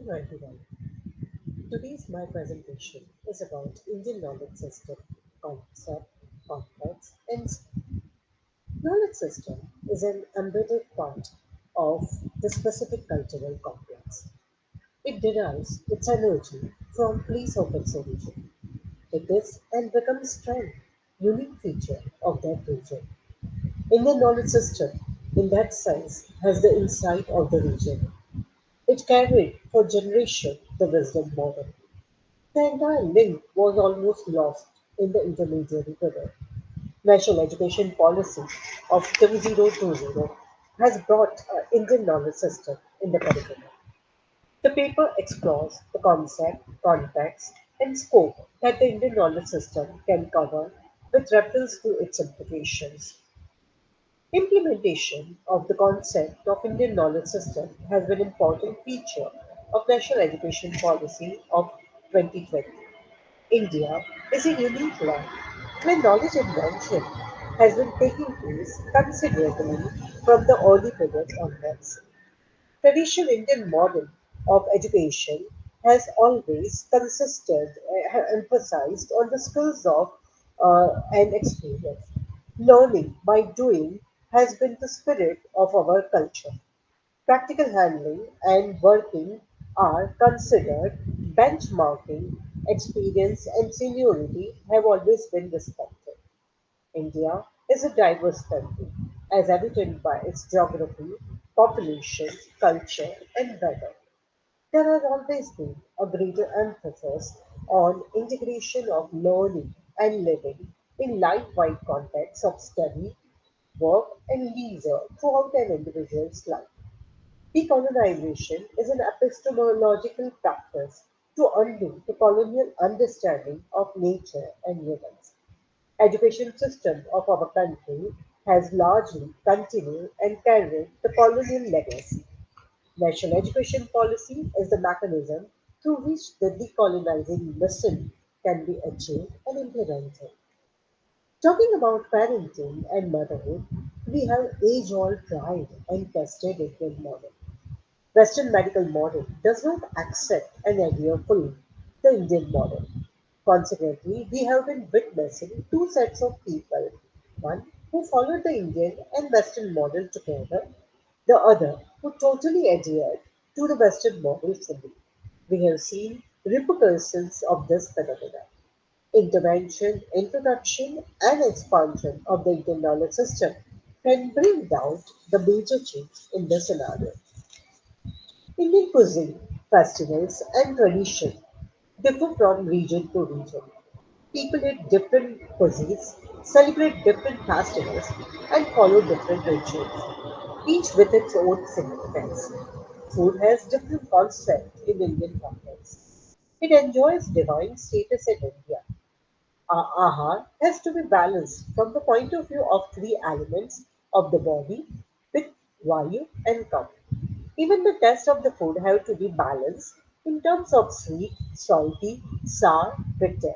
Hello everyone. Today's my presentation is about Indian knowledge system, concept, context, and knowledge system is an embedded part of the specific cultural complex. It derives its energy from place of its origin. It is and becomes strength, unique feature of that region. Indian knowledge system, in that sense, has the insight of the region. It carried for generations the wisdom model. The entire link was almost lost in the intermediary period. National Education Policy of 2020 has brought an Indian knowledge system in the curriculum. The paper explores the concept, context, and scope that the Indian knowledge system can cover with reference to its implications. Implementation of the concept of Indian knowledge system has been an important feature of National Education Policy of 2020. India is a unique land where knowledge invention has been taking place considerably from the early period onwards. Traditional Indian model of education has always emphasized on the skills of and experience. Learning by doing has been the spirit of our culture. Practical handling and working are considered benchmarking, experience and seniority have always been respected. India is a diverse country, as evident by its geography, population, culture, and weather. There has always been a greater emphasis on integration of learning and living in life-wide contexts of study, work, and leisure throughout an individual's life. Decolonization is an epistemological practice to undo the colonial understanding of nature and humans. Education system of our country has largely continued and carried the colonial legacy. National education policy is the mechanism through which the decolonizing mission can be achieved and implemented. Talking about parenting and motherhood, we have age-old tried and tested Indian model. Western medical model does not accept and adhere fully the Indian model. Consequently, we have been witnessing two sets of people, one who followed the Indian and Western model together, the other who totally adhered to the Western model fully. We have seen repercussions of this phenomenon. Intervention, introduction, and expansion of the Indian knowledge system can bring about the major change in the scenario. Indian cuisine, festivals, and tradition differ from region to region. People eat different cuisines, celebrate different festivals, and follow different rituals, each with its own significance. Food has different concepts in Indian context. It enjoys divine status in India. Our ahar has to be balanced from the point of view of three elements of the body with vayu and kapha. Even the taste of the food have to be balanced in terms of sweet, salty, sour, bitter.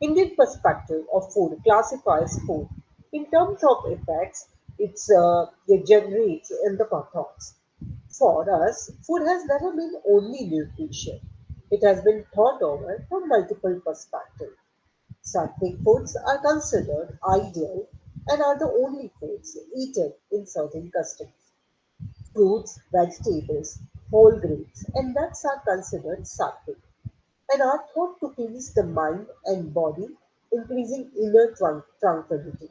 Indian perspective of food classifies food in terms of effects it generates in the thoughts. For us, food has never been only nutrition. It has been thought over from multiple perspectives. Sattvic foods are considered ideal and are the only foods eaten in certain customs. Fruits, vegetables, whole grains, and nuts are considered sattvic and are thought to please the mind and body, increasing inner tranquility.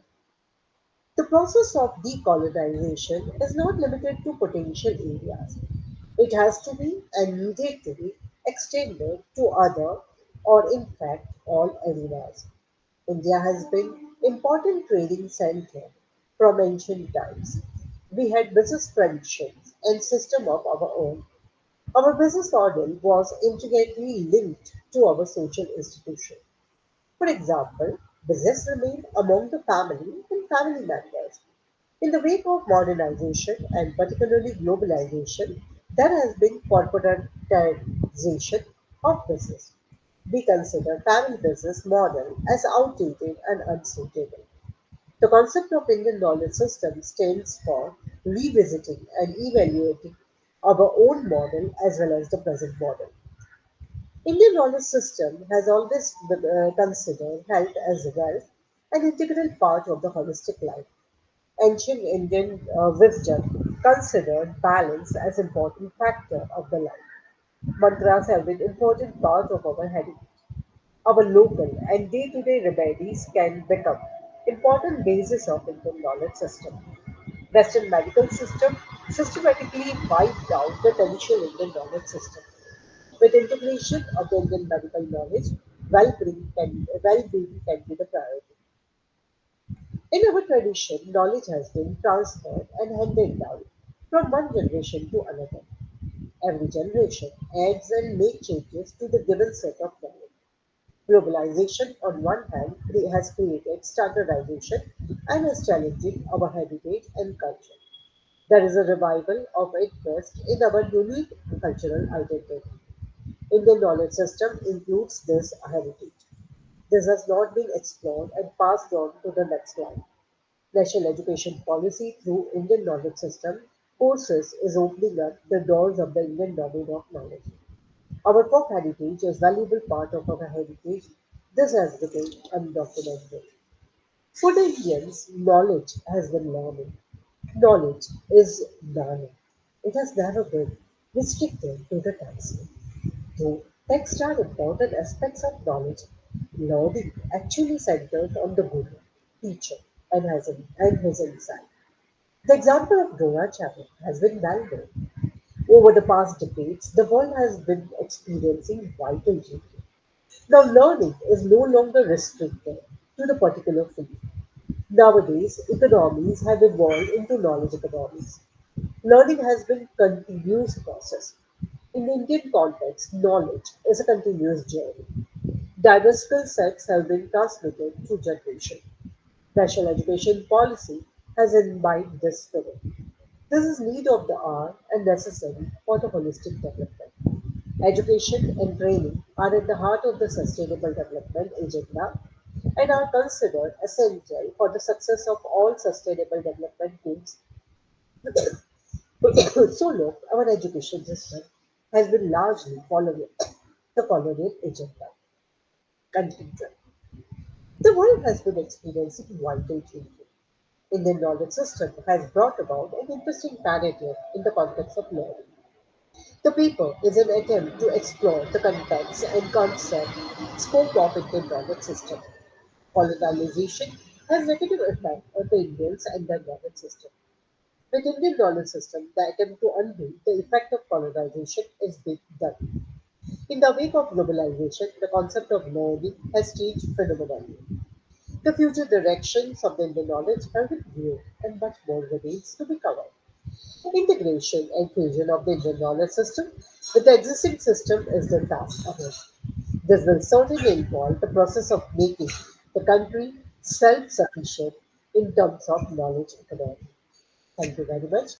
The process of decolonization is not limited to potential areas. It has to be and needed to be extended to other or in fact all arenas. India has been important trading center from ancient times. We had business traditions and system of our own. Our business model was intricately linked to our social institution. For example, business remained among the family and family members. In the wake of modernization and particularly globalization, there has been corporatization of business. We consider family business model as outdated and unsuitable. The concept of Indian knowledge system stands for revisiting and evaluating our own model as well as the present model. Indian knowledge system has always been, considered health as wealth, an integral part of the holistic life. Ancient Indian wisdom considered balance as important factor of the life. Mantras have been important part of our heritage. Our local and day-to-day remedies can become important basis of Indian knowledge system. Western medical system systematically wiped out the traditional Indian knowledge system. With integration of the Indian medical knowledge, well-being can be the priority. In our tradition, knowledge has been transferred and handed down from one generation to another. Every generation adds and makes changes to the given set of knowledge. Globalization, on one hand, has created standardization and is challenging our heritage and culture. There is a revival of interest in our unique cultural identity. Indian knowledge system includes this heritage. This has not been explored and passed on to the next line. National education policy through Indian knowledge system courses is opening up the doors of the Indian domain of knowledge. Our folk heritage is valuable part of our heritage. This has become undocumented. For the Indians, knowledge has been learning. Knowledge is learning. It has never been restricted to the text. Though texts are important aspects of knowledge, learning actually centers on the guru, teacher, and his insight. The example of Dronacharya has been well known. Over the past decades, the world has been experiencing vital change. Now, learning is no longer restricted to the particular field. Nowadays, economies have evolved into knowledge economies. Learning has been continuous process. In the Indian context, knowledge is a continuous journey. Diverse skill sets have been transmitted through generation. National education policy has imbibed this spirit. This is need of the hour and necessary for the holistic development. Education and training are at the heart of the sustainable development agenda and are considered essential for the success of all sustainable development goals. So look, our education system has been largely following the colonial agenda. Conclusion. The world has been experiencing vital changes. Indian knowledge system has brought about an interesting narrative in the context of learning. The paper is an attempt to explore the context and concept scope of Indian knowledge system. Colonialization has negative effect on the Indians and their knowledge system. With Indian knowledge system, the attempt to undo the effect of colonization is being done. In the wake of globalization, the concept of learning has changed phenomenally. The future directions of the Indian knowledge have been new and much more remains to be covered. Integration and fusion of the Indian knowledge system with the existing system is the task ahead. This will certainly involve the process of making the country self sufficient in terms of knowledge economy. Thank you very much.